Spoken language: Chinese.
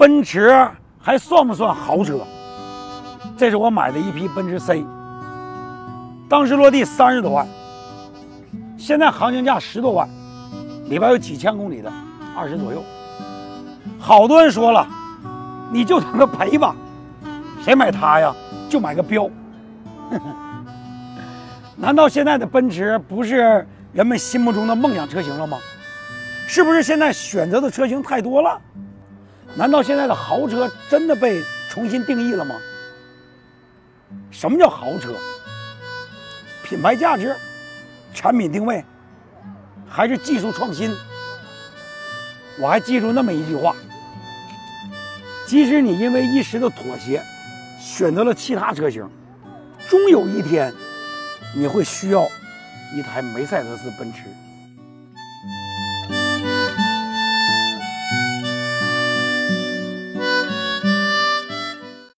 奔驰还算不算豪车？这是我买的一批奔驰 C， 当时落地30多万，现在行情价10多万，里边有几千公里的，20左右。好多人说了，你就等着赔吧，谁买它呀？就买个标。难道现在的奔驰不是人们心目中的梦想车型了吗？是不是现在选择的车型太多了？难道现在的豪车真的被重新定义了吗？什么叫豪车？品牌价值、产品定位，还是技术创新？我还记住那么一句话：即使你因为一时的妥协，选择了其他车型，终有一天你会需要一台梅赛德斯奔驰。